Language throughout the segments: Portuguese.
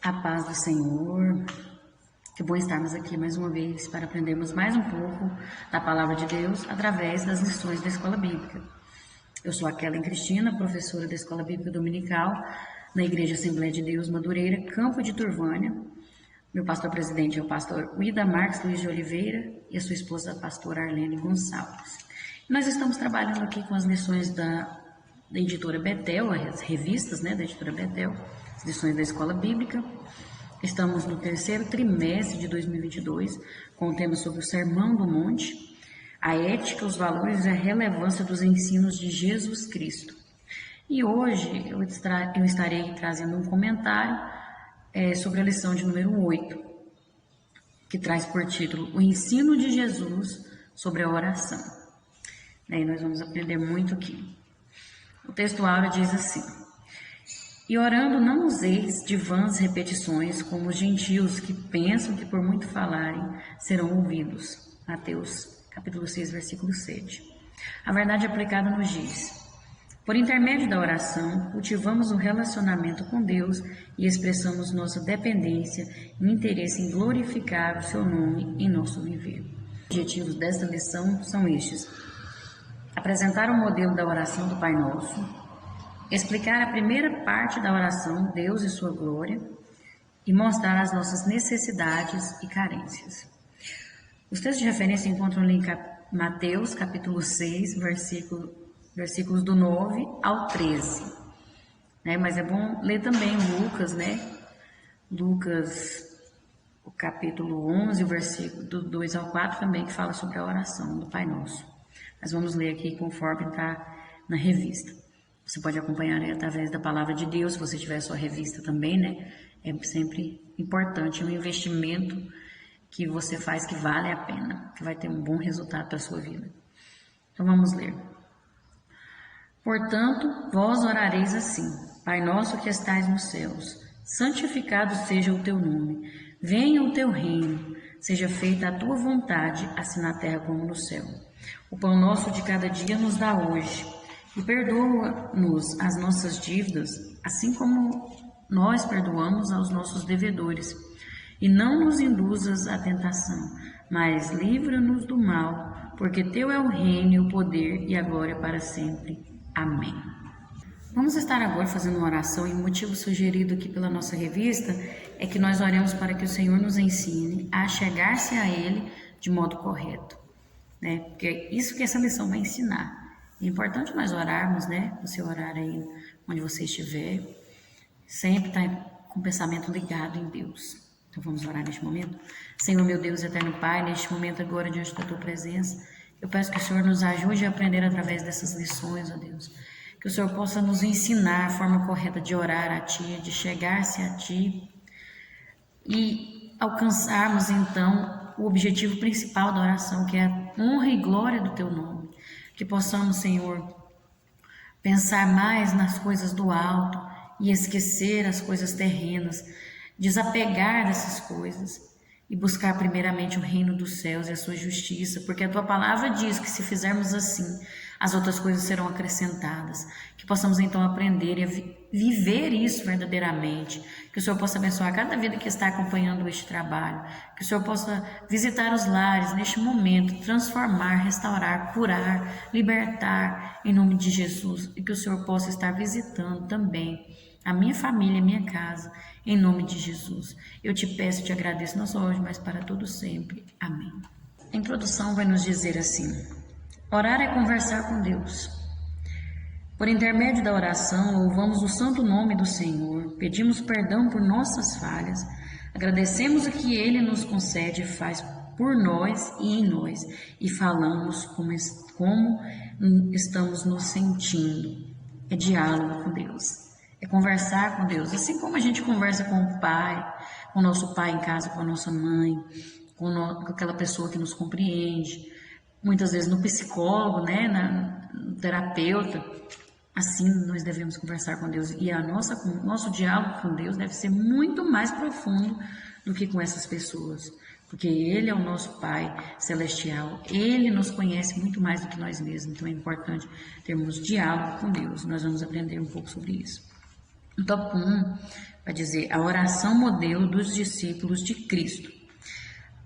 A paz do Senhor. Que bom estarmos aqui mais uma vez para aprendermos mais um pouco da Palavra de Deus através das lições da Escola Bíblica. Eu sou a Kellen Cristina, professora da Escola Bíblica Dominical na Igreja Assembleia de Deus Madureira, Campo de Turvânia. Meu pastor-presidente é o pastor Uida Marques Luiz de Oliveira e a sua esposa, a pastora Arlene Gonçalves. Nós estamos trabalhando aqui com as lições da editora Betel, as revistas da editora Betel, as lições da Escola Bíblica. Estamos no terceiro trimestre de 2022, com o tema sobre o Sermão do Monte, a ética, os valores e a relevância dos ensinos de Jesus Cristo. E hoje eu estarei trazendo um comentário sobre a lição de número 8, que traz por título o ensino de Jesus sobre a oração. E nós vamos aprender muito aqui. O texto áureo diz assim: E orando não useis de vãs repetições, como os gentios que pensam que por muito falarem serão ouvidos. Mateus capítulo 6, versículo 7. A verdade aplicada nos diz: por intermédio da oração, cultivamos o relacionamento com Deus e expressamos nossa dependência e interesse em glorificar o seu nome em nosso viver. Os objetivos desta lição são estes: apresentar o modelo da oração do Pai Nosso, explicar a primeira parte da oração, Deus e sua glória, e mostrar as nossas necessidades e carências. Os textos de referência encontram em Mateus, capítulo 6, versículos do 9 ao 13. Mas é bom ler também Lucas, Lucas, o capítulo 11, o versículo do 2 ao 4 também, que fala sobre a oração do Pai Nosso. Mas vamos ler aqui conforme está na revista. Você pode acompanhar através da Palavra de Deus, se você tiver a sua revista também, É sempre importante, é um investimento que você faz que vale a pena, que vai ter um bom resultado para a sua vida. Então vamos ler. Portanto, vós orareis assim: Pai nosso que estais nos céus, santificado seja o teu nome, venha o teu reino, seja feita a tua vontade, assim na terra como no céu. O pão nosso de cada dia nos dá hoje, e perdoa-nos as nossas dívidas, assim como nós perdoamos aos nossos devedores. E não nos induzas à tentação, mas livra-nos do mal, porque teu é o reino, o poder e a glória para sempre. Amém. Vamos estar agora fazendo uma oração, e o motivo sugerido aqui pela nossa revista é que nós oremos para que o Senhor nos ensine a chegar-se a Ele de modo correto, Porque é isso que essa lição vai ensinar. É importante nós orarmos, Você orar aí onde você estiver, sempre estar com o pensamento ligado em Deus. Então vamos orar neste momento. Senhor, meu Deus, eterno Pai, neste momento agora diante da Tua presença, eu peço que o Senhor nos ajude a aprender através dessas lições, ó Deus. Que o Senhor possa nos ensinar a forma correta de orar a Ti, de chegar-se a Ti e alcançarmos então o objetivo principal da oração, que é a honra e glória do Teu nome. Que possamos, Senhor, pensar mais nas coisas do alto e esquecer as coisas terrenas, desapegar dessas coisas e buscar primeiramente o reino dos céus e a sua justiça, porque a Tua palavra diz que se fizermos assim, as outras coisas serão acrescentadas. Que possamos então aprender e viver isso verdadeiramente. Que o Senhor possa abençoar cada vida que está acompanhando este trabalho. Que o Senhor possa visitar os lares neste momento, transformar, restaurar, curar, libertar em nome de Jesus. E que o Senhor possa estar visitando também a minha família, a minha casa, em nome de Jesus. Eu te peço e te agradeço, não só hoje, mas para todo sempre. Amém. A introdução vai nos dizer assim: orar é conversar com Deus. Por intermédio da oração, louvamos o santo nome do Senhor, pedimos perdão por nossas falhas, agradecemos o que Ele nos concede e faz por nós e em nós, e falamos como estamos nos sentindo. É diálogo com Deus. É conversar com Deus, assim como a gente conversa com o Pai, com o nosso pai em casa, com a nossa mãe, com aquela pessoa que nos compreende, muitas vezes no psicólogo, no terapeuta. Assim nós devemos conversar com Deus, e nosso diálogo com Deus deve ser muito mais profundo do que com essas pessoas, porque Ele é o nosso Pai Celestial, Ele nos conhece muito mais do que nós mesmos, então é importante termos diálogo com Deus. Nós vamos aprender um pouco sobre isso. No tópico 1, vai dizer a oração modelo dos discípulos de Cristo.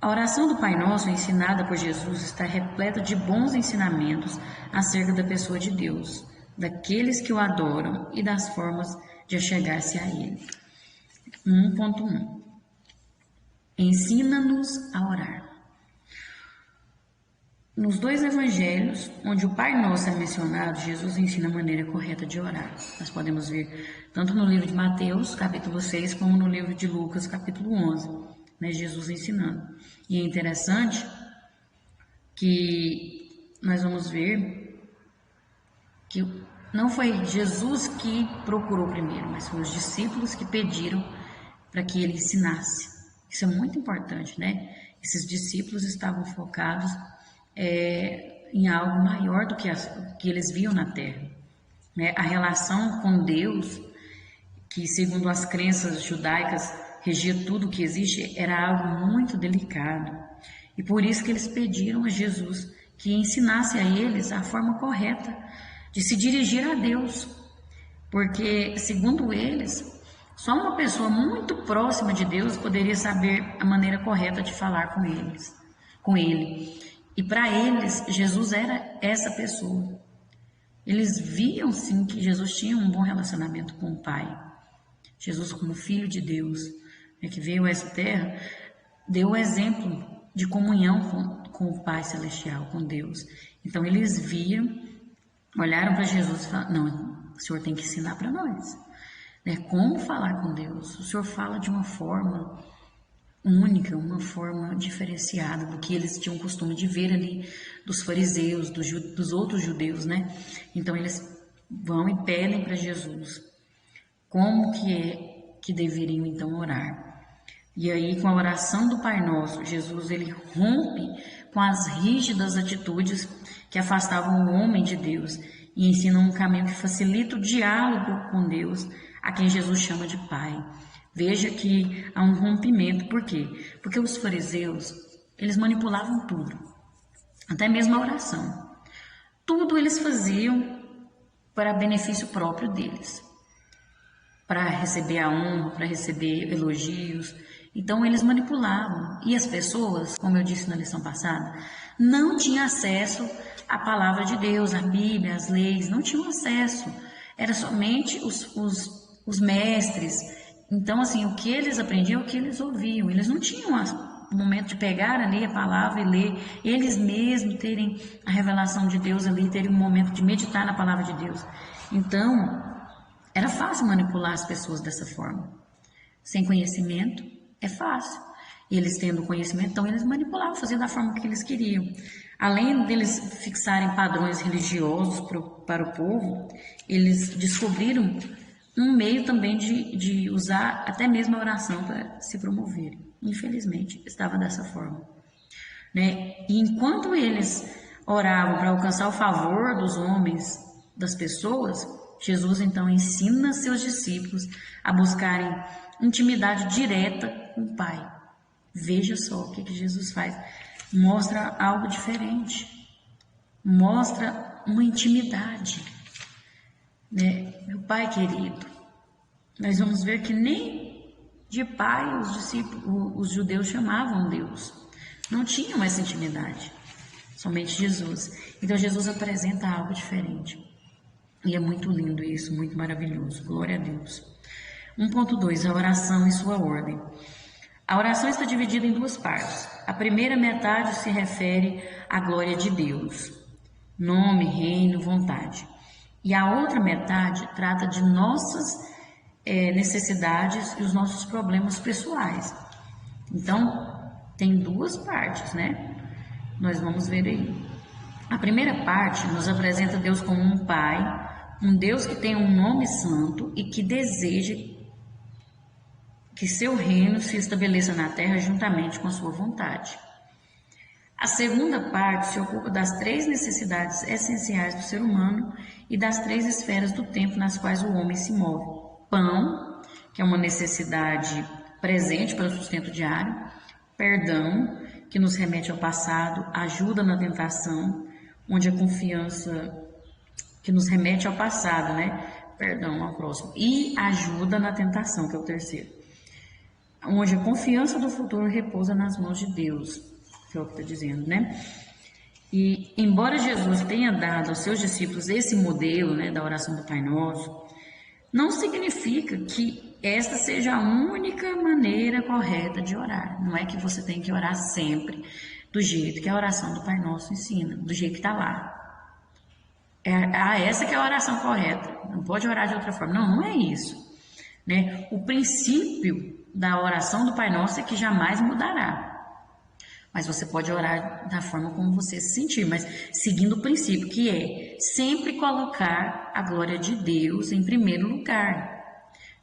A oração do Pai Nosso, ensinada por Jesus, está repleta de bons ensinamentos acerca da pessoa de Deus, daqueles que o adoram e das formas de achegar-se a Ele. 1.1 Ensina-nos a orar. Nos dois evangelhos, onde o Pai Nosso é mencionado, Jesus ensina a maneira correta de orar. Nós podemos ver tanto no livro de Mateus, capítulo 6, como no livro de Lucas, capítulo 11, né, Jesus ensinando. E é interessante que nós vamos ver que não foi Jesus que procurou primeiro, mas foram os discípulos que pediram para que ele ensinasse. Isso é muito importante, né? Esses discípulos estavam focados em algo maior do que eles viam na terra, né? A relação com Deus, que segundo as crenças judaicas regia tudo o que existe, era algo muito delicado, e por isso que eles pediram a Jesus que ensinasse a eles a forma correta de se dirigir a Deus, porque segundo eles, só uma pessoa muito próxima de Deus poderia saber a maneira correta de falar com Ele. E para eles, Jesus era essa pessoa. Eles viam sim que Jesus tinha um bom relacionamento com o Pai. Jesus, como Filho de Deus, que veio a essa terra, deu o exemplo de comunhão com o Pai Celestial, com Deus. Então eles viam, olharam para Jesus e falaram: não, o Senhor tem que ensinar para nós, né? Como falar com Deus. O Senhor fala de uma forma única, uma forma diferenciada do que eles tinham costume de ver ali dos fariseus, dos outros judeus, né? Então eles vão e pedem para Jesus como que deveriam então orar. E aí, com a oração do Pai Nosso, Jesus ele rompe com as rígidas atitudes que afastavam o homem de Deus e ensina um caminho que facilita o diálogo com Deus, a quem Jesus chama de Pai. Veja que há um rompimento. Por quê? Porque os fariseus, eles manipulavam tudo, até mesmo a oração. Tudo eles faziam para benefício próprio deles, para receber a honra, para receber elogios. Então eles manipulavam. E as pessoas, como eu disse na lição passada, não tinham acesso à palavra de Deus, à Bíblia, às leis, não tinham acesso. Era somente os mestres. Então, assim, o que eles aprendiam, o que eles ouviam. Eles não tinham o momento de pegar ali a palavra e ler, eles mesmos terem a revelação de Deus ali, terem um momento de meditar na palavra de Deus. Então, era fácil manipular as pessoas dessa forma. Sem conhecimento, é fácil. E eles tendo conhecimento, então eles manipulavam, faziam da forma que eles queriam. Além deles fixarem padrões religiosos para o povo, eles descobriram um meio também de usar até mesmo a oração para se promoverem. Infelizmente, estava dessa forma, né? E enquanto eles oravam para alcançar o favor dos homens, das pessoas, Jesus então ensina seus discípulos a buscarem intimidade direta com o Pai. Veja só o que Jesus faz. Mostra algo diferente. Mostra uma intimidade, né? Meu Pai querido, nós vamos ver que nem de pai os judeus chamavam Deus. Não tinham essa intimidade. Somente Jesus. Então Jesus apresenta algo diferente. E é muito lindo isso, muito maravilhoso. Glória a Deus. 1.2, a oração e sua ordem. A oração está dividida em duas partes. A primeira metade se refere à glória de Deus, nome, reino, vontade. E a outra metade trata de nossas necessidades e os nossos problemas pessoais. Então, tem duas partes, né? Nós vamos ver aí. A primeira parte nos apresenta Deus como um Pai, um Deus que tem um nome santo e que deseja que seu reino se estabeleça na terra juntamente com a sua vontade. A segunda parte se ocupa das três necessidades essenciais do ser humano e das três esferas do tempo nas quais o homem se move. Pão, que é uma necessidade presente para o sustento diário. Perdão, que nos remete ao passado. Ajuda na tentação, onde a confiança que nos remete ao passado, né? perdão ao próximo e ajuda na tentação, que é o terceiro. Onde a confiança do futuro repousa nas mãos de Deus, que é o que está dizendo, né? E embora Jesus tenha dado aos seus discípulos esse modelo, né, da oração do Pai Nosso, não significa que esta seja a única maneira correta de orar. Não é que você tem que orar sempre do jeito que a oração do Pai Nosso ensina, do jeito que está lá. Essa que é a oração correta. Não pode orar de outra forma. Não, não é isso, né? O princípio da oração do Pai Nosso é que jamais mudará. Mas você pode orar da forma como você se sentir, mas seguindo o princípio, que é sempre colocar a glória de Deus em primeiro lugar.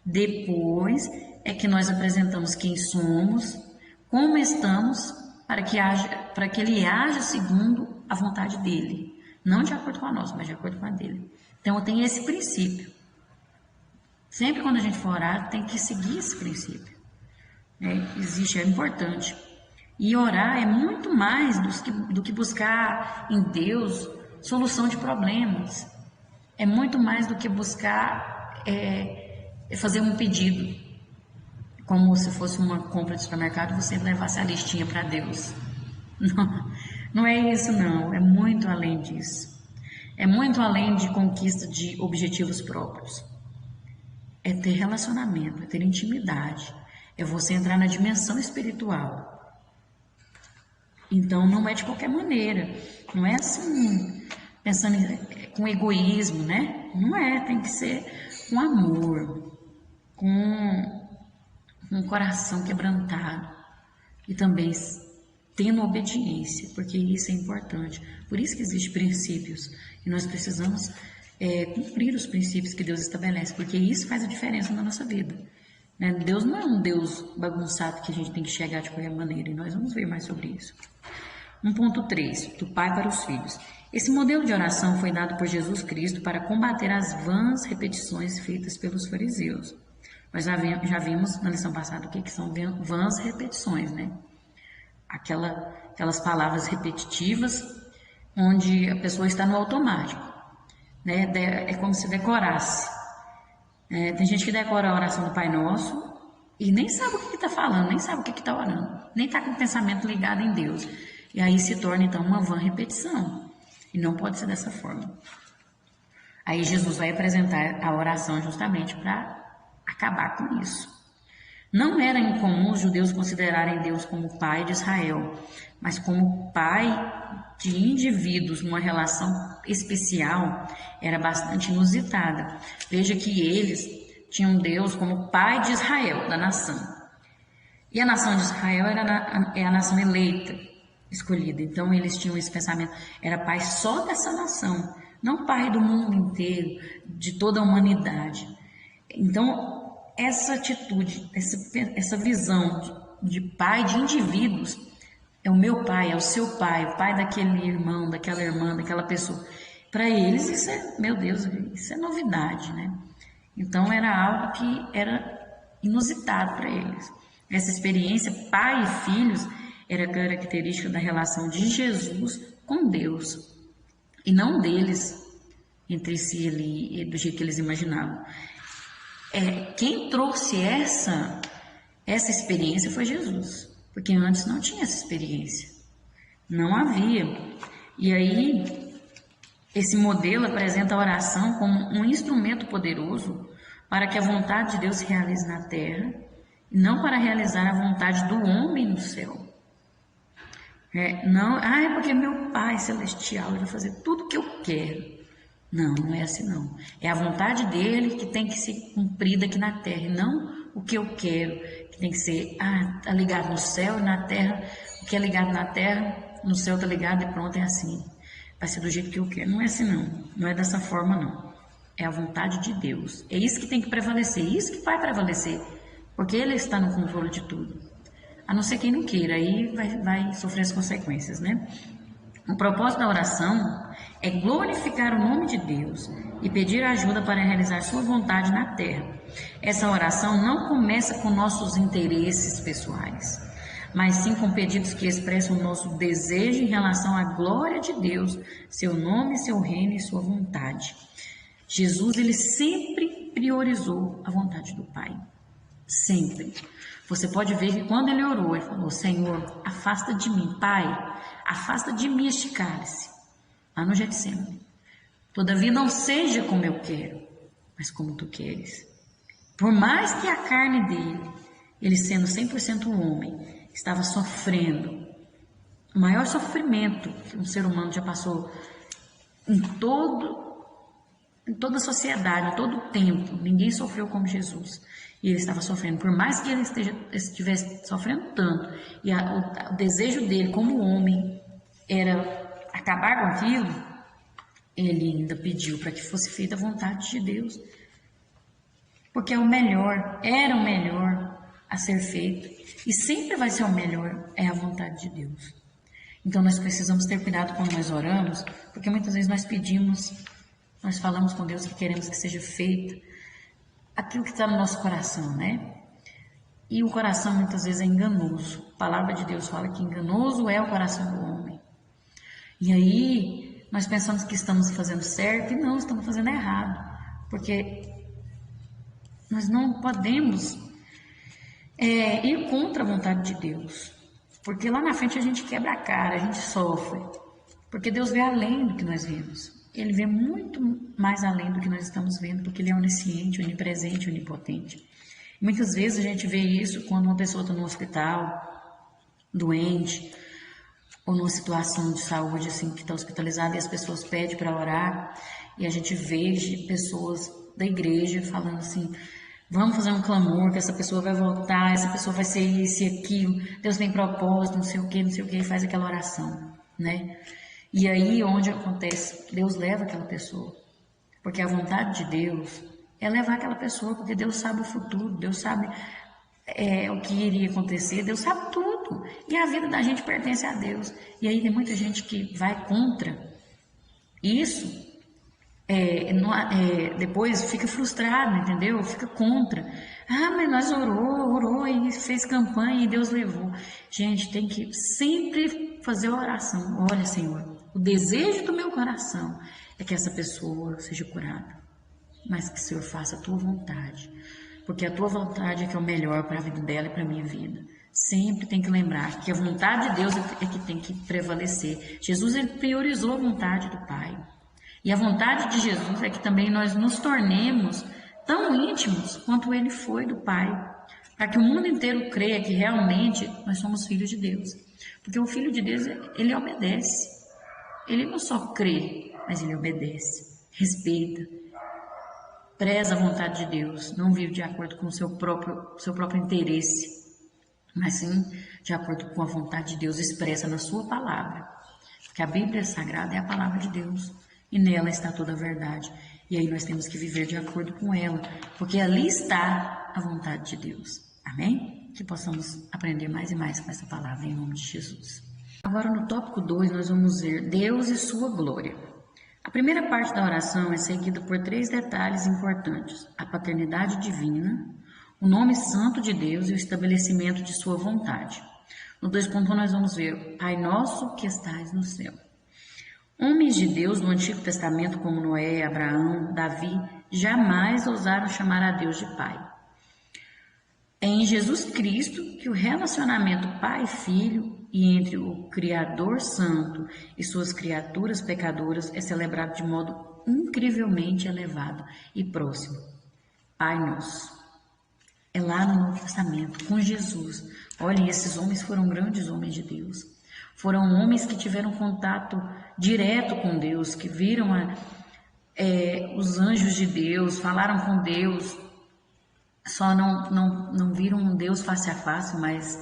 Depois é que nós apresentamos quem somos, como estamos, para que Ele haja segundo a vontade dEle. Não de acordo com a nossa, mas de acordo com a dEle. Então, tem esse princípio. Sempre quando a gente for orar, tem que seguir esse princípio. É importante. E orar é muito mais do que buscar em Deus solução de problemas. É muito mais do que buscar fazer um pedido. Como se fosse uma compra de supermercado, você levasse a listinha para Deus. Não é isso não, é muito além disso. É muito além de conquista de objetivos próprios. É ter relacionamento, é ter intimidade. É você entrar na dimensão espiritual. Então, não é de qualquer maneira, não é assim, pensando com egoísmo, né? Não é, tem que ser com amor, com um coração quebrantado e também tendo obediência, porque isso é importante. Por isso que existem princípios e nós precisamos cumprir os princípios que Deus estabelece, porque isso faz a diferença na nossa vida. Deus não é um Deus bagunçado que a gente tem que chegar de qualquer maneira, e nós vamos ver mais sobre isso. 1.3, do pai para os filhos. Esse modelo de oração foi dado por Jesus Cristo para combater as vãs repetições feitas pelos fariseus. Nós já vimos na lição passada o que são vãs repetições, né? Aquelas palavras repetitivas onde a pessoa está no automático, né? É como se decorasse. Tem gente que decora a oração do Pai Nosso e nem sabe o que está falando, nem sabe o que está orando, nem está com o pensamento ligado em Deus. E aí se torna então uma vã repetição. E não pode ser dessa forma. Aí Jesus vai apresentar a oração justamente para acabar com isso. Não era incomum os judeus considerarem Deus como pai de Israel, mas como pai de indivíduos numa relação especial era bastante inusitada. Veja que eles tinham Deus como pai de Israel, da nação. E a nação de Israel é a nação eleita, escolhida. Então eles tinham esse pensamento, era pai só dessa nação, não pai do mundo inteiro, de toda a humanidade. Então essa atitude, essa visão de pai de indivíduos, é o meu pai, é o seu pai, o pai daquele irmão, daquela irmã, daquela pessoa. Para eles isso é, meu Deus, isso é novidade, né? Então era algo que era inusitado para eles. Essa experiência, pai e filhos, era característica da relação de Jesus com Deus e não deles entre si ali, do jeito que eles imaginavam. Quem trouxe essa experiência foi Jesus, porque antes não tinha essa experiência, não havia. E aí esse modelo apresenta a oração como um instrumento poderoso para que a vontade de Deus se realize na terra e não para realizar a vontade do homem no céu. Não, é porque meu Pai Celestial vai fazer tudo o que eu quero. Não, não é assim não. É a vontade dele que tem que ser cumprida aqui na terra, e não o que eu quero, que tem que ser, tá ligado no céu e na terra, o que é ligado na terra, no céu tá ligado e pronto, é assim. Vai ser do jeito que eu quero. Não é assim não, não é dessa forma não. É a vontade de Deus. É isso que tem que prevalecer, isso que vai prevalecer, porque Ele está no controle de tudo. A não ser quem não queira, aí vai sofrer as consequências, né? O propósito da oração é glorificar o nome de Deus e pedir ajuda para realizar sua vontade na terra. Essa oração não começa com nossos interesses pessoais, mas sim com pedidos que expressam o nosso desejo em relação à glória de Deus, seu nome, seu reino e sua vontade. Jesus, ele sempre priorizou a vontade do Pai. Sempre. Você pode ver que quando ele orou, ele falou: Senhor, afasta de mim, Pai, afasta de mim este cálice. Lá no Getsemane. Todavia não seja como eu quero, mas como tu queres. Por mais que a carne dele, ele sendo 100% homem, estava sofrendo o maior sofrimento que um ser humano já passou em toda a sociedade, em todo o tempo. Ninguém sofreu como Jesus. E ele estava sofrendo. Por mais que ele estivesse sofrendo tanto, e o desejo dele como homem era acabar com aquilo, ele ainda pediu para que fosse feita a vontade de Deus. Porque é o melhor, era o melhor a ser feito. E sempre vai ser o melhor, é a vontade de Deus. Então nós precisamos ter cuidado quando nós oramos, porque muitas vezes nós pedimos, nós falamos com Deus que queremos que seja feito aquilo que está no nosso coração, né? E o coração muitas vezes é enganoso. A palavra de Deus fala que enganoso é o coração do homem. E aí nós pensamos que estamos fazendo certo e não, estamos fazendo errado. Porque nós não podemos ir contra a vontade de Deus. Porque lá na frente a gente quebra a cara, a gente sofre. Porque Deus vê além do que nós vemos. Ele vê muito mais além do que nós estamos vendo, porque Ele é onisciente, onipresente, onipotente. Muitas vezes a gente vê isso quando uma pessoa está no hospital, doente, ou numa situação de saúde assim, que está hospitalizada e as pessoas pedem para orar, e a gente vê pessoas da igreja falando assim: vamos fazer um clamor, que essa pessoa vai voltar, essa pessoa vai ser isso e aquilo, Deus tem propósito, não sei o que, e faz aquela oração, né? E aí onde acontece, Deus leva aquela pessoa, porque a vontade de Deus é levar aquela pessoa, porque Deus sabe o futuro, Deus sabe o que iria acontecer, Deus sabe tudo, e a vida da gente pertence a Deus. E aí tem muita gente que vai contra isso, depois fica frustrado, entendeu? Fica contra. Ah, mas nós orou e fez campanha e Deus levou. Gente, tem que sempre fazer a oração. Olha, Senhor, o desejo do meu coração é que essa pessoa seja curada, mas que o Senhor faça a tua vontade, porque a tua vontade é que é o melhor para a vida dela e para a minha vida. Sempre tem que lembrar que a vontade de Deus é que tem que prevalecer. Jesus, ele priorizou a vontade do Pai. E a vontade de Jesus é que também nós nos tornemos tão íntimos quanto ele foi do Pai, para que o mundo inteiro creia que realmente nós somos filhos de Deus. Porque o Filho de Deus, ele obedece. Ele não só crê, mas ele obedece, respeita, preza a vontade de Deus, não vive de acordo com o seu próprio interesse, mas sim de acordo com a vontade de Deus expressa na sua palavra. Porque a Bíblia Sagrada é a palavra de Deus. E nela está toda a verdade. E aí nós temos que viver de acordo com ela, porque ali está a vontade de Deus. Amém? Que possamos aprender mais e mais com essa palavra em nome de Jesus. Agora no tópico 2 nós vamos ver Deus e sua glória. A primeira parte da oração é seguida por 3 detalhes importantes: a paternidade divina, o nome santo de Deus e o estabelecimento de sua vontade. No 2.1 nós vamos ver Pai nosso que estais no céu. Homens de Deus do Antigo Testamento como Noé, Abraão, Davi, jamais ousaram chamar a Deus de Pai. É em Jesus Cristo que o relacionamento pai-filho e entre o Criador Santo e suas criaturas pecadoras é celebrado de modo incrivelmente elevado e próximo. Pai Nosso. É lá no Novo Testamento, com Jesus. Olhem, esses homens foram grandes homens de Deus. Foram homens que tiveram contato direto com Deus, que viram os anjos de Deus, falaram com Deus, só não viram um Deus face a face, mas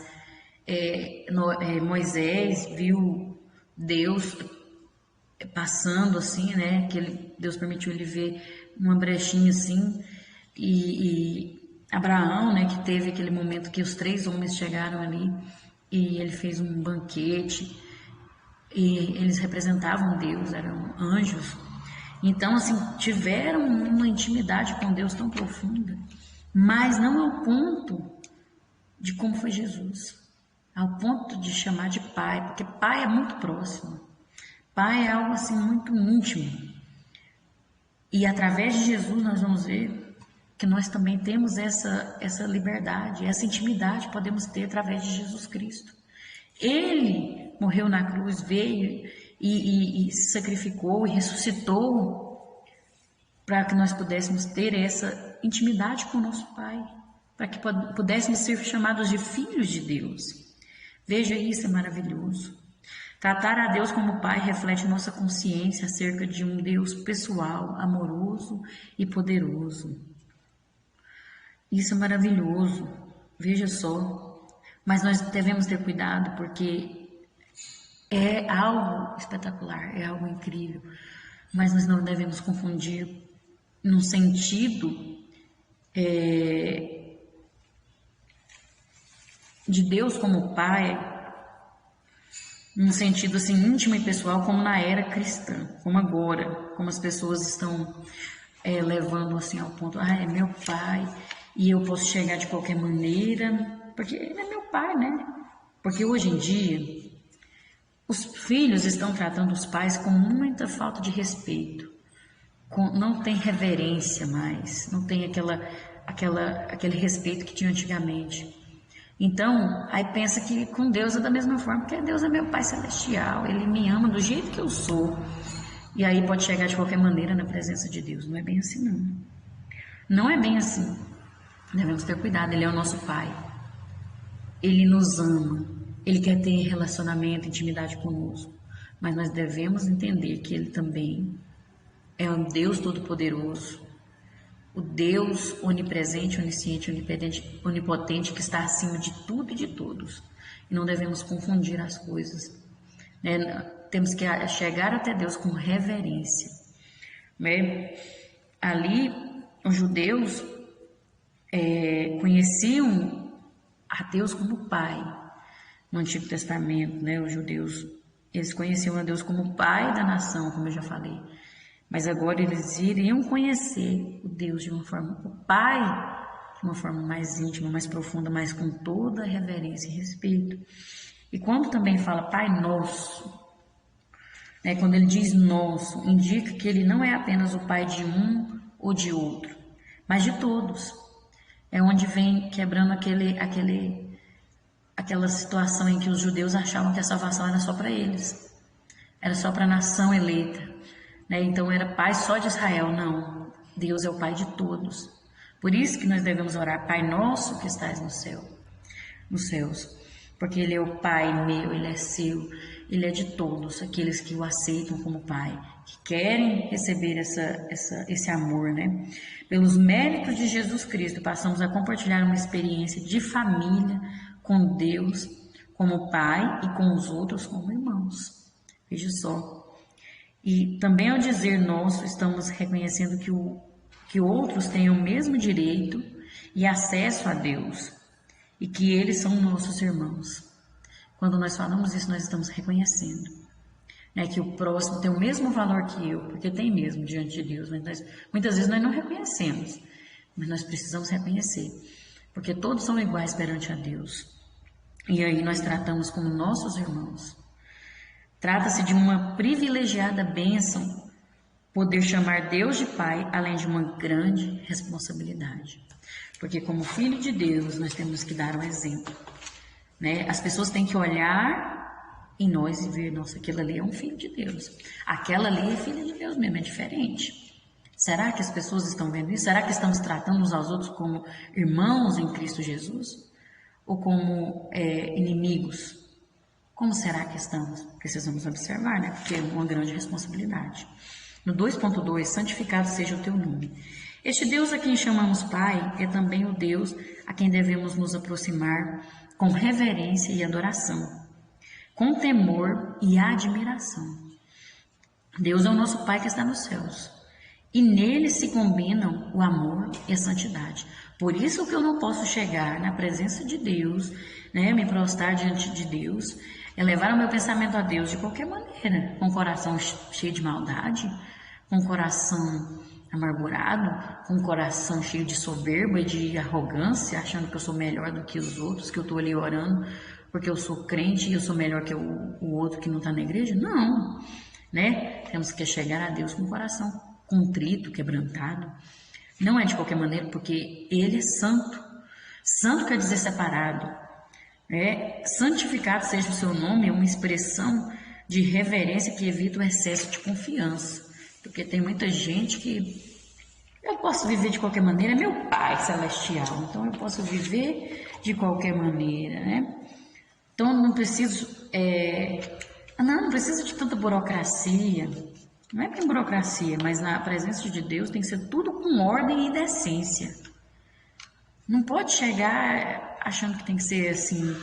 Moisés viu Deus passando assim, né? Que Deus permitiu ele ver uma brechinha assim, e Abraão, né? Que teve aquele momento que os 3 homens chegaram ali e ele fez um banquete. E eles representavam Deus, eram anjos. Então, assim, tiveram uma intimidade com Deus tão profunda, mas não ao ponto de como foi Jesus, ao ponto de chamar de Pai, porque Pai é muito próximo. Pai é algo assim muito íntimo. E através de Jesus nós vamos ver que nós também temos essa liberdade, essa intimidade podemos ter através de Jesus Cristo. Ele morreu na cruz, veio e se sacrificou e ressuscitou para que nós pudéssemos ter essa intimidade com o nosso Pai, para que pudéssemos ser chamados de filhos de Deus. Veja, isso é maravilhoso. Tratar a Deus como Pai reflete nossa consciência acerca de um Deus pessoal, amoroso e poderoso. Isso é maravilhoso, veja só. Mas nós devemos ter cuidado porque é algo espetacular, é algo incrível. Mas nós não devemos confundir num sentido de Deus como Pai, num sentido assim íntimo e pessoal, como na era cristã, como agora, como as pessoas estão levando assim ao ponto, é meu pai e eu posso chegar de qualquer maneira, porque ele é meu pai, né? Porque hoje em dia os filhos estão tratando os pais com muita falta de respeito, não tem reverência mais, não tem aquele respeito que tinha antigamente. Então, aí pensa que com Deus é da mesma forma, porque Deus é meu Pai Celestial, Ele me ama do jeito que eu sou. E aí pode chegar de qualquer maneira na presença de Deus. Não é bem assim, não. Não é bem assim. Devemos ter cuidado, Ele é o nosso Pai. Ele nos ama, Ele quer ter relacionamento, intimidade conosco. Mas nós devemos entender que Ele também é um Deus Todo-Poderoso, o Deus onipresente, onisciente, onipotente, que está acima de tudo e de todos. E não devemos confundir as coisas. Né? Temos que chegar até Deus com reverência. Né? Ali, os judeus conheciam a Deus como Pai. No Antigo Testamento, né? Os judeus, eles conheciam a Deus como Pai da nação, como eu já falei. Mas agora eles iriam conhecer o Deus de uma forma, o Pai, de uma forma mais íntima, mais profunda, mas com toda reverência e respeito. E quando também fala Pai Nosso, né, quando ele diz nosso, indica que ele não é apenas o Pai de um ou de outro, mas de todos. É onde vem quebrando aquela situação em que os judeus achavam que a salvação era só para eles, era só para a nação eleita. Então era Pai só de Israel, não, Deus é o Pai de todos. Por isso que nós devemos orar, Pai nosso que estás no céu, nos céus, porque Ele é o Pai meu, Ele é seu, Ele é de todos, aqueles que o aceitam como Pai, que querem receber esse amor, né? Pelos méritos de Jesus Cristo, passamos a compartilhar uma experiência de família com Deus, como Pai e com os outros como irmãos. Veja só. E também ao dizer nosso, estamos reconhecendo que outros têm o mesmo direito e acesso a Deus e que eles são nossos irmãos. Quando nós falamos isso, nós estamos reconhecendo, né, que o próximo tem o mesmo valor que eu, porque tem mesmo diante de Deus. Mas muitas vezes nós não reconhecemos, mas nós precisamos reconhecer, porque todos são iguais perante a Deus. E aí nós tratamos como nossos irmãos. Trata-se de uma privilegiada bênção poder chamar Deus de Pai, além de uma grande responsabilidade. Porque como filho de Deus, nós temos que dar um exemplo. Né? As pessoas têm que olhar em nós e ver, nossa, aquele ali é um filho de Deus. Aquela ali é filha de Deus mesmo, é diferente. Será que as pessoas estão vendo isso? Será que estamos tratando uns aos outros como irmãos em Cristo Jesus? Ou como inimigos? Como será que estamos? Precisamos observar, né? Porque é uma grande responsabilidade. No 2.2, santificado seja o teu nome. Este Deus a quem chamamos Pai é também o Deus a quem devemos nos aproximar com reverência e adoração, com temor e admiração. Deus é o nosso Pai que está nos céus. E nele se combinam o amor e a santidade. Por isso que eu não posso chegar na presença de Deus, né, me prostrar diante de Deus, levar o meu pensamento a Deus de qualquer maneira, com o coração cheio de maldade, com o coração amargurado, com o coração cheio de soberba e de arrogância, achando que eu sou melhor do que os outros, que eu estou ali orando porque eu sou crente e eu sou melhor que o outro que não está na igreja. Não, né? Temos que chegar a Deus com contrito, quebrantado. Não é de qualquer maneira, porque ele é santo. Santo quer dizer separado. Santificado seja o seu nome, é uma expressão de reverência que evita o excesso de confiança. Porque tem muita gente que eu posso viver de qualquer maneira, é meu Pai celestial, então eu posso viver de qualquer maneira, né? Então não preciso, não precisa de tanta burocracia, não é bem burocracia, mas na presença de Deus tem que ser tudo com ordem e decência. Não pode chegar achando que tem que ser assim,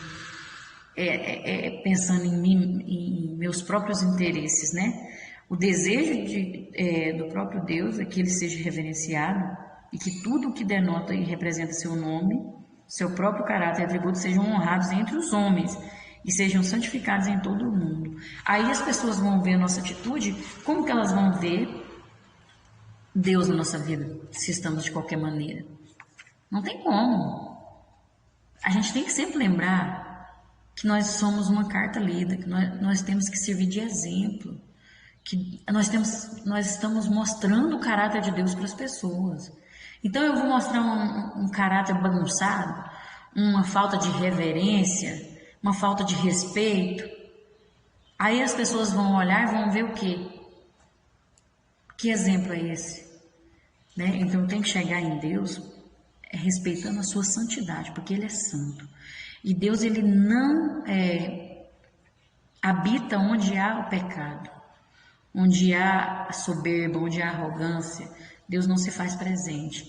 pensando em mim, em meus próprios interesses, né? O desejo do próprio Deus é que ele seja reverenciado e que tudo o que denota e representa seu nome, seu próprio caráter e atributos sejam honrados entre os homens e sejam santificados em todo o mundo. Aí as pessoas vão ver a nossa atitude, como que elas vão ver Deus na nossa vida, se estamos de qualquer maneira? Não tem como. A gente tem que sempre lembrar que nós somos uma carta lida, que nós temos que servir de exemplo, que nós estamos mostrando o caráter de Deus para as pessoas. Então eu vou mostrar um caráter bagunçado, uma falta de reverência, uma falta de respeito. Aí as pessoas vão olhar e vão ver o quê? Que exemplo é esse? Né? Então tem que chegar em Deus respeitando a sua santidade, porque Ele é santo. E Deus, Ele não habita onde há o pecado, onde há a soberba, onde há a arrogância. Deus não se faz presente.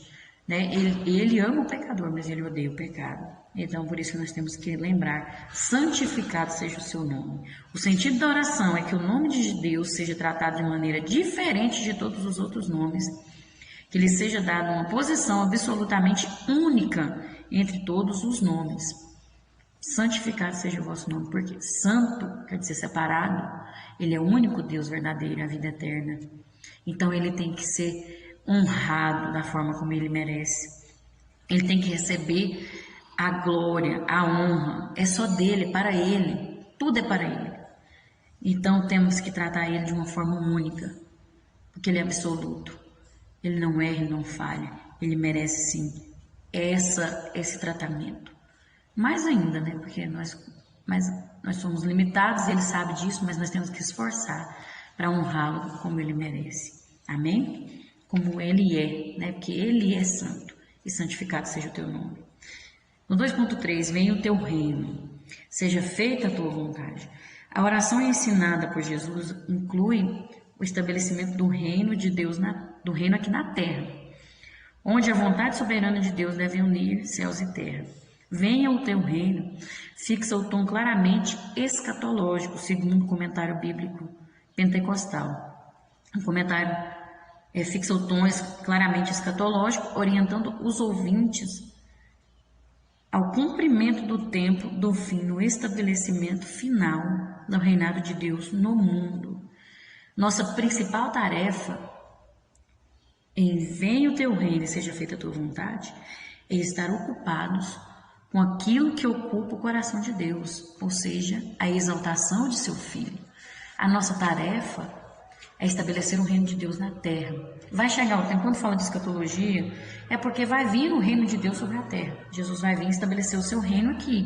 Né? Ele ama o pecador, mas Ele odeia o pecado. Então, por isso que nós temos que lembrar, santificado seja o seu nome. O sentido da oração é que o nome de Deus seja tratado de maneira diferente de todos os outros nomes, que lhe seja dada uma posição absolutamente única entre todos os nomes. Santificado seja o vosso nome, porque santo quer dizer separado, ele é o único Deus verdadeiro, a vida eterna. Então ele tem que ser honrado da forma como ele merece. Ele tem que receber a glória, a honra, é só dele, para ele, tudo é para ele. Então temos que tratar ele de uma forma única, porque ele é absoluto. Ele não erra, ele não falha, ele merece sim esse tratamento. Mais ainda, né? Porque nós somos limitados, ele sabe disso, mas nós temos que esforçar para honrá-lo como ele merece. Amém? Como ele é, né? Porque ele é santo e santificado seja o teu nome. No 2.3, venha o teu reino, seja feita a tua vontade. A oração ensinada por Jesus inclui o estabelecimento do reino de Deus, do reino aqui na terra, onde a vontade soberana de Deus deve unir céus e terra. Venha o teu reino, fixa o tom claramente escatológico, segundo o comentário bíblico pentecostal. O comentário fixa o tom claramente escatológico, orientando os ouvintes ao cumprimento do tempo do fim, no estabelecimento final do reinado de Deus no mundo. Nossa principal tarefa em venha o teu reino e seja feita a tua vontade é estar ocupados com aquilo que ocupa o coração de Deus, ou seja, a exaltação de seu Filho. A nossa tarefa é estabelecer o reino de Deus na terra. Vai chegar o tempo, quando fala de escatologia, é porque vai vir o reino de Deus sobre a terra. Jesus vai vir estabelecer o seu reino aqui.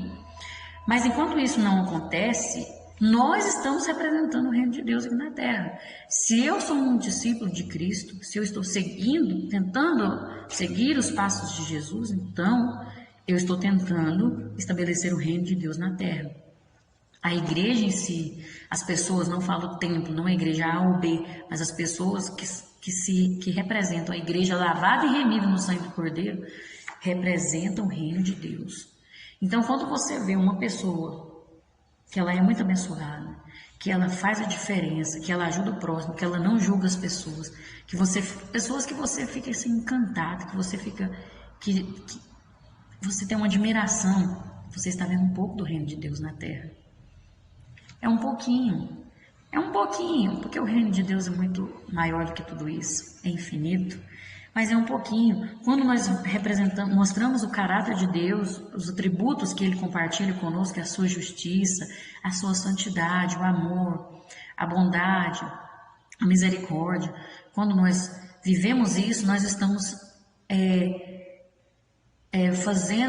Mas enquanto isso não acontece, nós estamos representando o reino de Deus aqui na terra. Se eu sou um discípulo de Cristo, se eu estou tentando seguir os passos de Jesus, então eu estou tentando estabelecer o reino de Deus na terra. A igreja em si, as pessoas, não falo o templo, não a igreja A ou B, mas as pessoas que representam a igreja lavada e remida no sangue do Cordeiro, representam o reino de Deus. Então, quando você vê uma pessoa que ela é muito abençoada, que ela faz a diferença, que ela ajuda o próximo, que ela não julga as pessoas, pessoas que você fica assim encantado, que você fica, que você tem uma admiração, você está vendo um pouco do reino de Deus na terra. É um pouquinho, porque o reino de Deus é muito maior do que tudo isso, é infinito, mas é um pouquinho. Quando nós mostramos o caráter de Deus, os atributos que Ele compartilha conosco, a sua justiça, a sua santidade, o amor, a bondade, a misericórdia, quando nós vivemos isso, nós estamos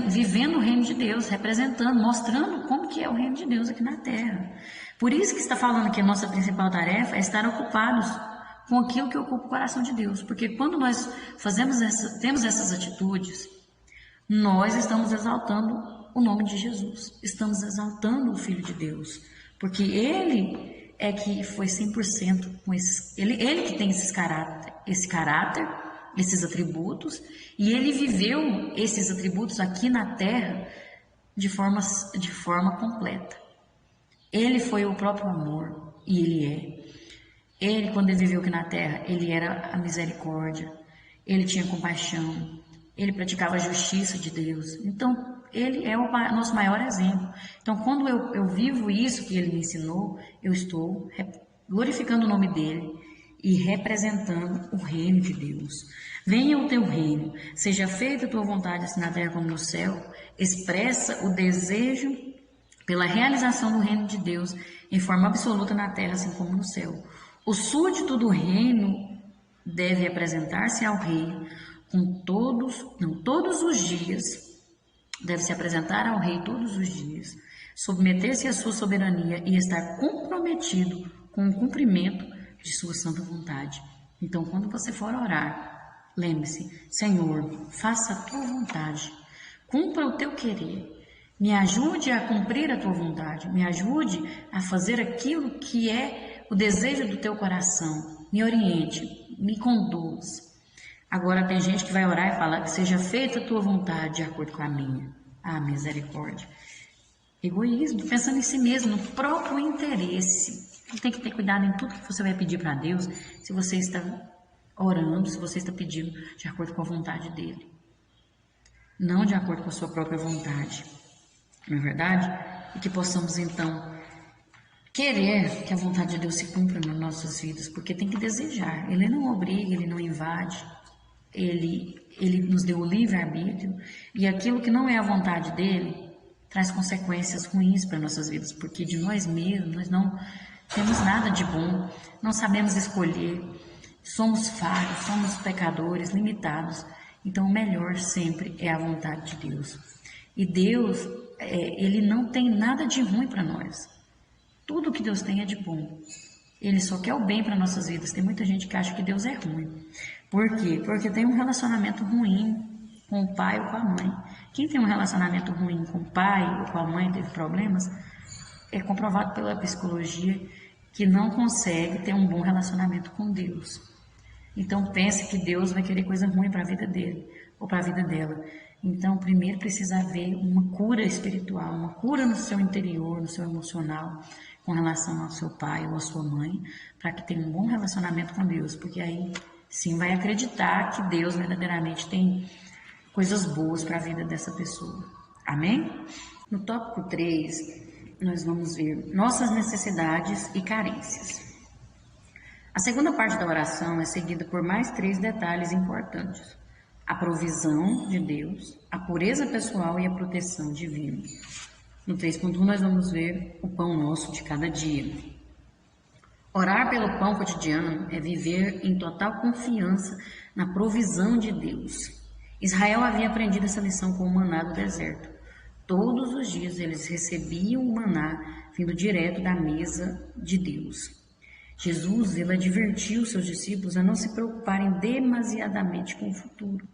vivendo o reino de Deus, representando, mostrando como que é o reino de Deus aqui na Terra. Por isso que está falando que a nossa principal tarefa é estar ocupados com aquilo que ocupa o coração de Deus, porque quando nós temos essas atitudes, nós estamos exaltando o nome de Jesus, estamos exaltando o Filho de Deus, porque Ele é que foi 100% com ele que tem esse caráter, esses atributos, e Ele viveu esses atributos aqui na Terra de forma completa. Ele foi o próprio amor, e Ele é. Ele, quando Ele viveu aqui na Terra, Ele era a misericórdia, Ele tinha compaixão, Ele praticava a justiça de Deus. Então, Ele é o nosso maior exemplo. Então, quando eu vivo isso que Ele me ensinou, eu estou glorificando o nome dEle e representando o reino de Deus. Venha o teu reino, seja feita a tua vontade, assim na terra como no céu. Expressa o desejo pela realização do reino de Deus em forma absoluta na terra, assim como no céu. O súdito do reino deve apresentar-se ao rei todos os dias, deve se apresentar ao rei todos os dias, submeter-se à sua soberania e estar comprometido com o cumprimento de sua santa vontade. Então, quando você for orar, lembre-se: Senhor, faça a tua vontade, cumpra o teu querer, me ajude a cumprir a tua vontade, me ajude a fazer aquilo que é o desejo do teu coração, me oriente, me conduz. Agora tem gente que vai orar e falar que seja feita a tua vontade de acordo com a minha. Ah, misericórdia. Egoísmo, pensando em si mesmo, no próprio interesse. Você tem que ter cuidado em tudo que você vai pedir para Deus, se você está orando, se você está pedindo de acordo com a vontade dEle. Não de acordo com a sua própria vontade. Não é verdade? E que possamos então querer que a vontade de Deus se cumpra nas nossas vidas, porque tem que desejar. Ele não obriga, Ele não invade. Ele nos deu o livre-arbítrio, e aquilo que não é a vontade dEle traz consequências ruins para nossas vidas, porque de nós mesmos nós não temos nada de bom, não sabemos escolher, somos falhos, somos pecadores, limitados. Então o melhor sempre é a vontade de Deus. E Deus, Ele não tem nada de ruim para nós. Tudo que Deus tem é de bom. Ele só quer o bem para nossas vidas. Tem muita gente que acha que Deus é ruim. Por quê? Porque tem um relacionamento ruim com o pai ou com a mãe. Quem tem um relacionamento ruim com o pai ou com a mãe, teve problemas, é comprovado pela psicologia que não consegue ter um bom relacionamento com Deus. Então pense que Deus vai querer coisa ruim para a vida dele ou para a vida dela. Então primeiro precisa haver uma cura espiritual, uma cura no seu interior, no seu emocional, com relação ao seu pai ou à sua mãe, para que tenha um bom relacionamento com Deus, porque aí sim vai acreditar que Deus verdadeiramente tem coisas boas para a vida dessa pessoa. Amém? No tópico 3, nós vamos ver nossas necessidades e carências. A segunda parte da oração é seguida por mais 3 detalhes importantes: a provisão de Deus, a pureza pessoal e a proteção divina. No 3.1 nós vamos ver o pão nosso de cada dia. Orar pelo pão cotidiano é viver em total confiança na provisão de Deus. Israel havia aprendido essa lição com o maná do deserto. Todos os dias eles recebiam o maná vindo direto da mesa de Deus. Jesus, ele advertiu os seus discípulos a não se preocuparem demasiadamente com o futuro.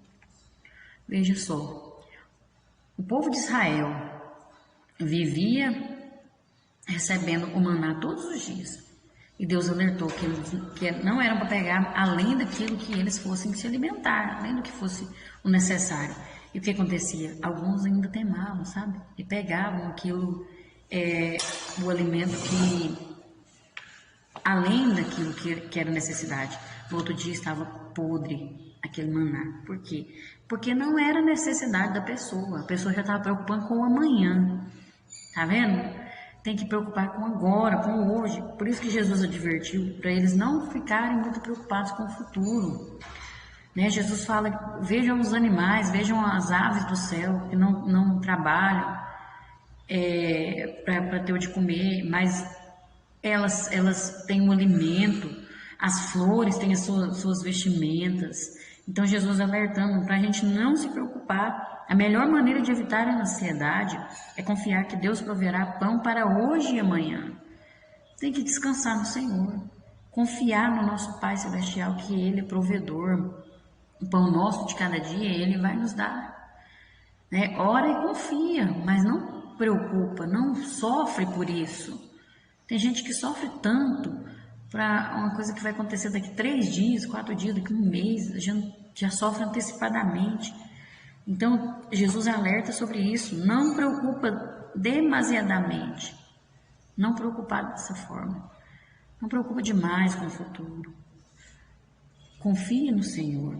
Veja só, o povo de Israel vivia recebendo o maná todos os dias. E Deus alertou que não eram para pegar além daquilo que eles fossem se alimentar, além do que fosse o necessário. E o que acontecia? Alguns ainda temavam, sabe? E pegavam aquilo, o alimento que, além daquilo que era necessidade. No outro dia estava podre aquele maná. Por quê? Porque não era necessidade da pessoa. A pessoa já estava preocupando com o amanhã. Tá vendo? Tem que preocupar com agora, com hoje. Por isso que Jesus advertiu, para eles não ficarem muito preocupados com o futuro. Né? Jesus fala: vejam os animais, vejam as aves do céu, que não trabalham para ter o de comer, mas elas têm um alimento. As flores têm as suas vestimentas. Então, Jesus alertando para a gente não se preocupar. A melhor maneira de evitar a ansiedade é confiar que Deus proverá pão para hoje e amanhã. Tem que descansar no Senhor. Confiar no nosso Pai Celestial, que Ele é provedor. O pão nosso de cada dia, Ele vai nos dar. Né? Ora e confia, mas não preocupa, não sofre por isso. Tem gente que sofre tanto para uma coisa que vai acontecer daqui 3 dias, 4 dias, daqui 1 mês, já sofre antecipadamente. Então, Jesus alerta sobre isso. Não preocupa demasiadamente. Não preocupar dessa forma. Não preocupa demais com o futuro. Confie no Senhor.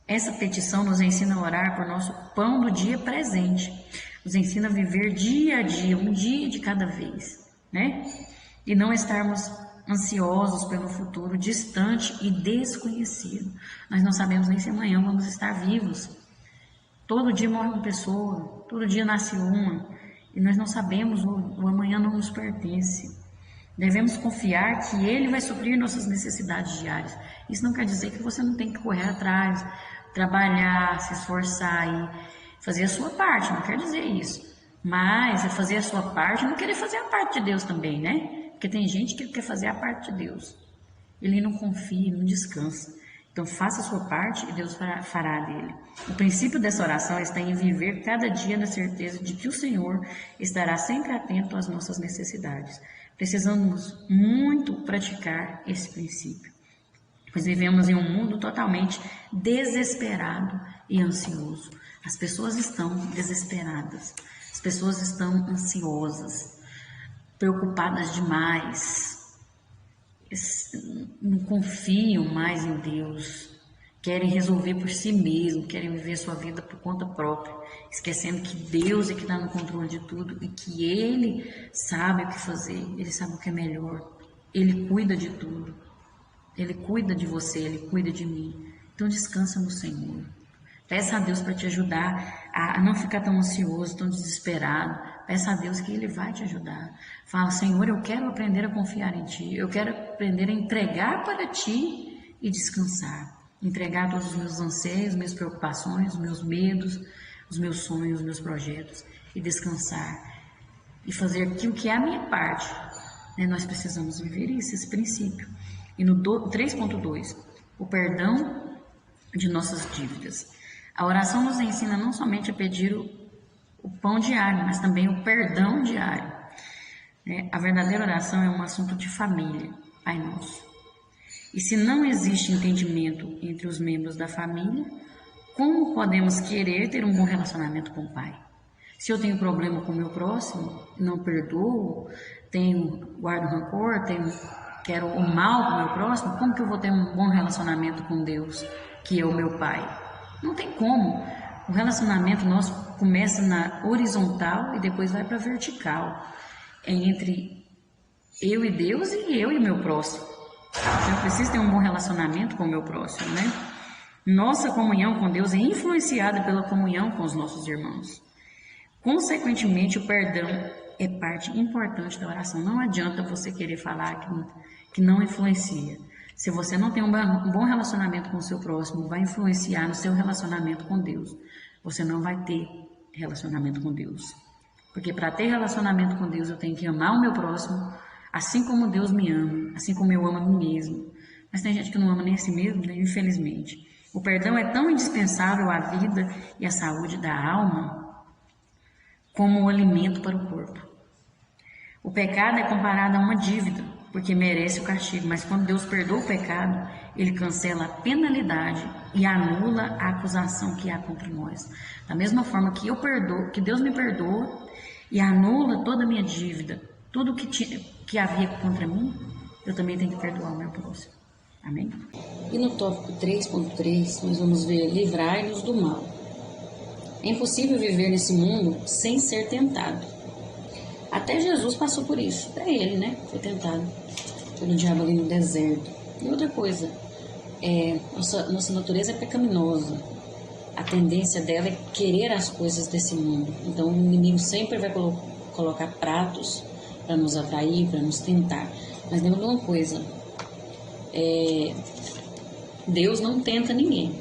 Essa petição nos ensina a orar por nosso pão do dia presente. Nos ensina a viver dia a dia, um dia de cada vez, né? E não estarmos ansiosos pelo futuro distante e desconhecido. Nós não sabemos nem se amanhã vamos estar vivos. Todo dia morre uma pessoa, todo dia nasce uma, e nós não sabemos, o amanhã não nos pertence. Devemos confiar que Ele vai suprir nossas necessidades diárias. Isso não quer dizer que você não tem que correr atrás, trabalhar, se esforçar e fazer a sua parte, não quer dizer isso. Mas é fazer a sua parte, não querer fazer a parte de Deus também, né? Porque tem gente que quer fazer a parte de Deus. Ele não confia, não descansa. Então faça a sua parte e Deus fará dele. O princípio dessa oração está em viver cada dia na certeza de que o Senhor estará sempre atento às nossas necessidades. Precisamos muito praticar esse princípio, pois vivemos em um mundo totalmente desesperado e ansioso. As pessoas estão desesperadas, as pessoas estão ansiosas, preocupadas demais, não confiam mais em Deus, querem resolver por si mesmo, querem viver sua vida por conta própria, esquecendo que Deus é que está no controle de tudo e que Ele sabe o que fazer, Ele sabe o que é melhor, Ele cuida de tudo, Ele cuida de você, Ele cuida de mim. Então descansa no Senhor. Peça a Deus para te ajudar a não ficar tão ansioso, tão desesperado. Peça a Deus que Ele vai te ajudar. Fala, Senhor, eu quero aprender a confiar em Ti. Eu quero aprender a entregar para Ti e descansar. Entregar todos os meus anseios, minhas preocupações, os meus medos, os meus sonhos, os meus projetos. E descansar. E fazer aquilo que é a minha parte. Né? Nós precisamos viver isso, esse princípio. E no 3.2, o perdão de nossas dívidas. A oração nos ensina não somente a pedir o pão diário, mas também o perdão diário. A verdadeira oração é um assunto de família, Pai Nosso. E se não existe entendimento entre os membros da família, como podemos querer ter um bom relacionamento com o Pai? Se eu tenho problema com o meu próximo, não perdoo, guardo rancor, quero o mal com o meu próximo, como que eu vou ter um bom relacionamento com Deus, que é o meu Pai? Não tem como. O relacionamento nosso começa na horizontal e depois vai para a vertical. É entre eu e Deus e eu e o meu próximo. Então, eu preciso ter um bom relacionamento com o meu próximo, né? Nossa comunhão com Deus é influenciada pela comunhão com os nossos irmãos. Consequentemente, o perdão é parte importante da oração. Não adianta você querer falar que não influencia. Se você não tem um bom relacionamento com o seu próximo, vai influenciar no seu relacionamento com Deus. Você não vai ter relacionamento com Deus. Porque para ter relacionamento com Deus, eu tenho que amar o meu próximo, assim como Deus me ama, assim como eu amo a mim mesmo. Mas tem gente que não ama nem a si mesmo, né? Infelizmente. O perdão é tão indispensável à vida e à saúde da alma como o alimento para o corpo. O pecado é comparado a uma dívida, porque merece o castigo, mas quando Deus perdoa o pecado, Ele cancela a penalidade e anula a acusação que há contra nós. Da mesma forma que que Deus me perdoa e anula toda a minha dívida, tudo que havia contra mim, eu também tenho que perdoar o meu próximo. Amém? E no tópico 3.3, nós vamos ver livrai-nos do mal. É impossível viver nesse mundo sem ser tentado. Até Jesus passou por isso, até ele, né? Foi tentado pelo diabo ali no deserto. E outra coisa, nossa natureza é pecaminosa. A tendência dela é querer as coisas desse mundo. Então o inimigo sempre vai colocar pratos para nos atrair, para nos tentar. Mas lembra de uma coisa, Deus não tenta ninguém.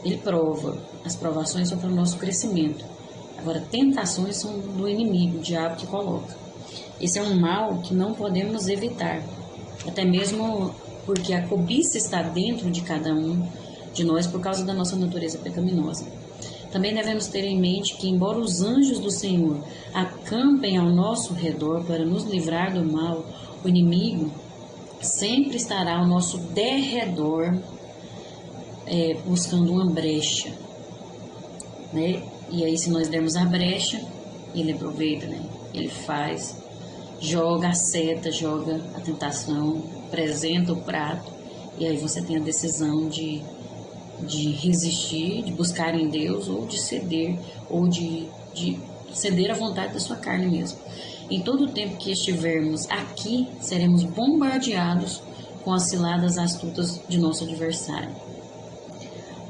Ele prova. As provações são para o nosso crescimento. Agora, tentações são do inimigo, o diabo que coloca. Esse é um mal que não podemos evitar. Até mesmo porque a cobiça está dentro de cada um de nós por causa da nossa natureza pecaminosa. Também devemos ter em mente que, embora os anjos do Senhor acampem ao nosso redor para nos livrar do mal, o inimigo sempre estará ao nosso derredor, buscando uma brecha, né? E aí, se nós dermos a brecha, ele aproveita, né? Ele faz, joga a seta, joga a tentação, apresenta o prato, e aí você tem a decisão de resistir, de buscar em Deus, ou de ceder, ou de ceder à vontade da sua carne mesmo. Em todo o tempo que estivermos aqui, seremos bombardeados com as ciladas astutas de nosso adversário.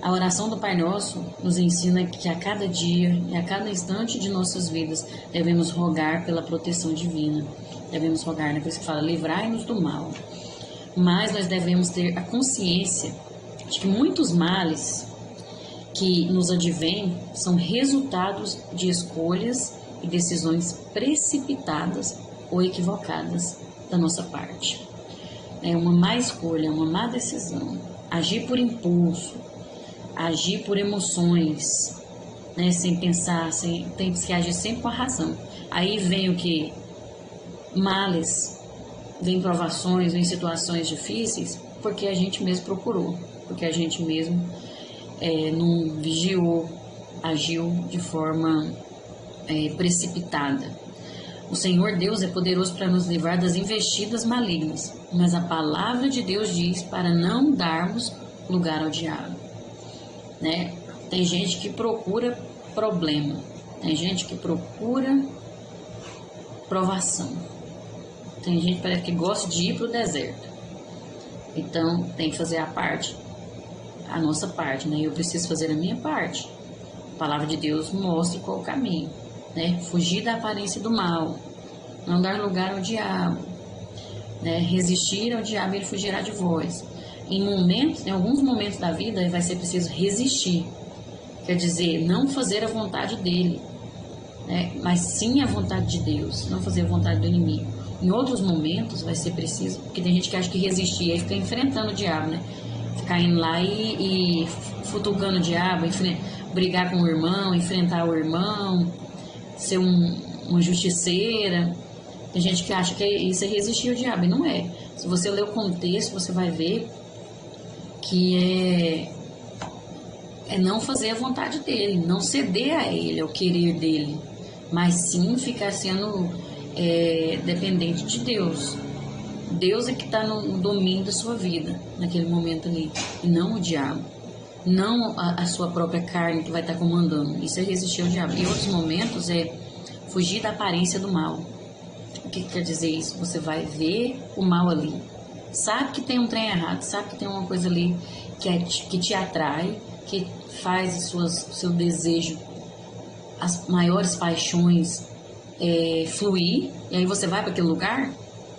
A oração do Pai Nosso nos ensina que a cada dia e a cada instante de nossas vidas devemos rogar pela proteção divina. Devemos rogar, né? Por isso que fala, livrai-nos do mal. Mas nós devemos ter a consciência de que muitos males que nos advêm são resultados de escolhas e decisões precipitadas ou equivocadas da nossa parte. É uma má escolha, uma má decisão, agir por impulso, agir por emoções, né, sem pensar, tem que agir sempre com a razão. Aí vem o que? Males, vem provações, vem situações difíceis, porque a gente mesmo procurou, porque a gente mesmo não vigiou, agiu de forma precipitada. O Senhor Deus é poderoso para nos livrar das investidas malignas, mas a palavra de Deus diz para não darmos lugar ao diabo, né? Tem gente que procura problema, tem gente que procura provação, tem gente que parece que gosta de ir para o deserto. Então tem que fazer a nossa parte, né? Eu preciso fazer a minha parte. A palavra de Deus mostra qual o caminho, né? Fugir da aparência do mal, não dar lugar ao diabo, né? Resistir ao diabo, ele fugirá de vós. Em alguns momentos da vida vai ser preciso resistir, quer dizer, não fazer a vontade dele, né? Mas sim a vontade de Deus, não fazer a vontade do inimigo. Em outros momentos vai ser preciso, porque tem gente que acha que resistir aí fica enfrentando o diabo, né? Ficar indo lá e futucando o diabo, brigar com o irmão, enfrentar o irmão, ser uma justiceira. Tem gente que acha que isso é resistir ao diabo, e não é. Se você ler o contexto, você vai ver que é não fazer a vontade dele, não ceder a ele, ao querer dele, mas sim ficar sendo dependente de Deus. Deus é que está no domínio da sua vida, naquele momento ali, e não o diabo, não a sua própria carne que vai estar comandando. Isso é resistir ao diabo. Em outros momentos é fugir da aparência do mal. O que quer dizer isso? Você vai ver o mal ali, sabe que tem um trem errado, sabe que tem uma coisa ali que te atrai, que faz seu desejo, as maiores paixões fluir, e aí você vai para aquele lugar,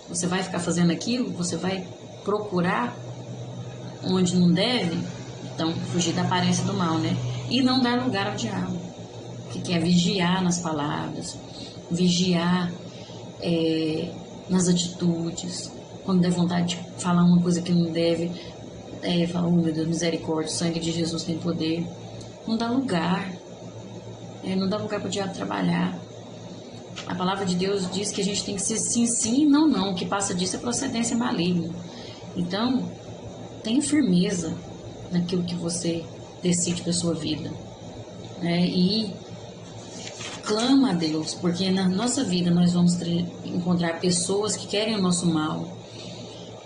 você vai ficar fazendo aquilo, você vai procurar onde não deve. Então, fugir da aparência do mal, né? E não dar lugar ao diabo, que é vigiar nas palavras, vigiar nas atitudes. Quando der vontade de falar uma coisa que não deve, falar, oh meu Deus, misericórdia, o sangue de Jesus tem poder. Não dá lugar, não dá lugar para o diabo trabalhar. A palavra de Deus diz que a gente tem que ser sim, sim, não, não. O que passa disso é procedência maligna. Então, tenha firmeza naquilo que você decide para a sua vida, né? E clama a Deus, porque na nossa vida nós vamos encontrar pessoas que querem o nosso mal,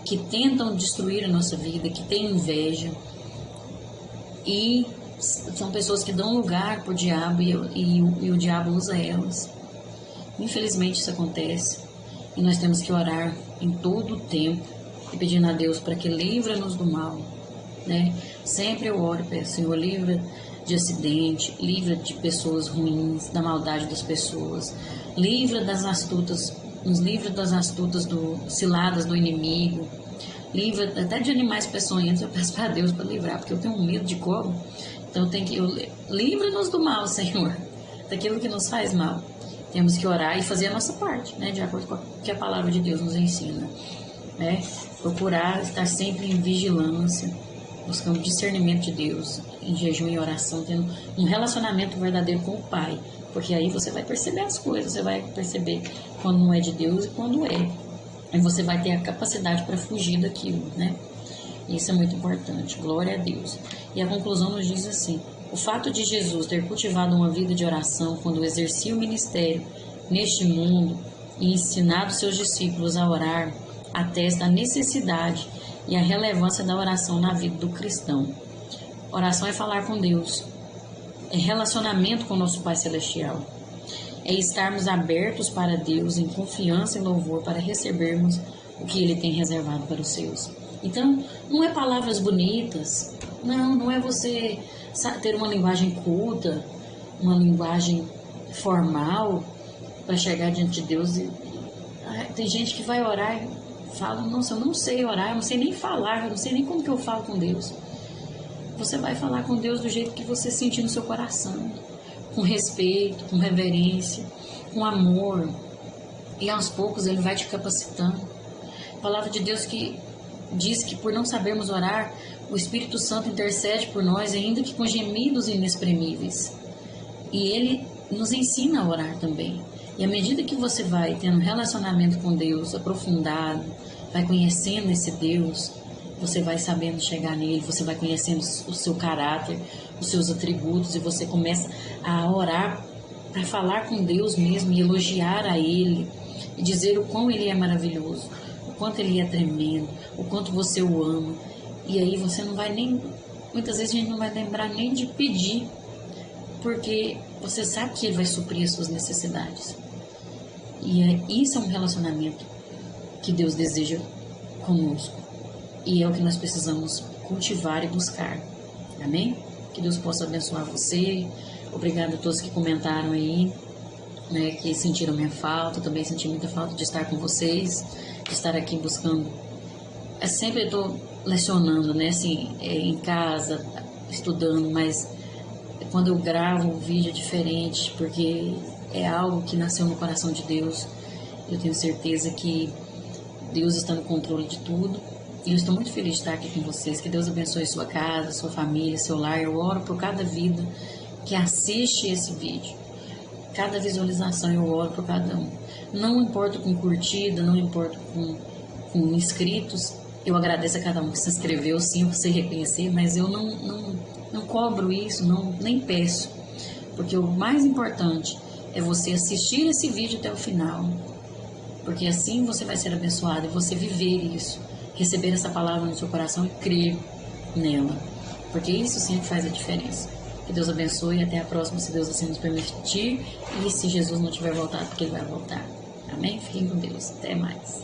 que tentam destruir a nossa vida, que têm inveja, e são pessoas que dão lugar para o diabo e o diabo usa elas. Infelizmente isso acontece, e nós temos que orar em todo o tempo e pedindo a Deus para que livra-nos do mal, né? Sempre eu oro, peço, Senhor, livra de acidente, livra de pessoas ruins, da maldade das pessoas, livra das astutas, nos livra das astutas ciladas do inimigo, livra até de animais peçonhentos. Eu peço para Deus para livrar, porque eu tenho um medo de cobra. Então livra-nos do mal, Senhor, daquilo que nos faz mal. Temos que orar e fazer a nossa parte, né, de acordo com o que a palavra de Deus nos ensina, né? Procurar estar sempre em vigilância, buscando discernimento de Deus, em jejum e oração, tendo um relacionamento verdadeiro com o Pai, porque aí você vai perceber as coisas, você vai perceber quando não é de Deus e quando é, e você vai ter a capacidade para fugir daquilo, né? Isso é muito importante, glória a Deus. E a conclusão nos diz assim: o fato de Jesus ter cultivado uma vida de oração quando exercia o ministério neste mundo e ensinado seus discípulos a orar, atesta a necessidade e a relevância da oração na vida do cristão. Oração é falar com Deus, é relacionamento com o nosso Pai Celestial, é estarmos abertos para Deus em confiança e louvor para recebermos o que Ele tem reservado para os seus. Então, não é palavras bonitas, não é você ter uma linguagem culta, uma linguagem formal para chegar diante de Deus. Tem gente que vai orar e fala: nossa, eu não sei orar, eu não sei nem falar, eu não sei nem como que eu falo com Deus. Você vai falar com Deus do jeito que você sentir no seu coração, com respeito, com reverência, com amor, e aos poucos Ele vai te capacitando. A palavra de Deus que diz que por não sabermos orar, o Espírito Santo intercede por nós, ainda que com gemidos inexprimíveis. E Ele nos ensina a orar também. E à medida que você vai tendo um relacionamento com Deus aprofundado, vai conhecendo esse Deus, você vai sabendo chegar nele, você vai conhecendo o seu caráter, os seus atributos, e você começa a orar para falar com Deus mesmo e elogiar a Ele, e dizer o quão Ele é maravilhoso, o quanto Ele é tremendo, o quanto você o ama. E aí você não vai nem, muitas vezes a gente não vai lembrar nem de pedir, porque você sabe que Ele vai suprir as suas necessidades. E isso é um relacionamento que Deus deseja conosco, e é o que nós precisamos cultivar e buscar. Amém? Que Deus possa abençoar você. Obrigada a todos que comentaram aí, né, que sentiram minha falta. Eu também senti muita falta de estar com vocês, de estar aqui buscando. Sempre estou lecionando, né, assim, em casa, estudando, mas quando eu gravo o vídeo é diferente, porque é algo que nasceu no coração de Deus. Eu tenho certeza que Deus está no controle de tudo. E eu estou muito feliz de estar aqui com vocês. Que Deus abençoe sua casa, sua família, seu lar. Eu oro por cada vida que assiste esse vídeo. Cada visualização eu oro por cada um. Não importa com curtida, não importa com inscritos. Eu agradeço a cada um que se inscreveu, sim, eu sei reconhecer, mas eu não cobro isso, nem peço. Porque o mais importante é você assistir esse vídeo até o final. Porque assim você vai ser abençoado, e você viver isso, receber essa palavra no seu coração e crer nela, porque isso sempre faz a diferença. Que Deus abençoe e até a próxima, se Deus assim nos permitir, e se Jesus não tiver voltado, porque Ele vai voltar. Amém? Fiquem com Deus. Até mais.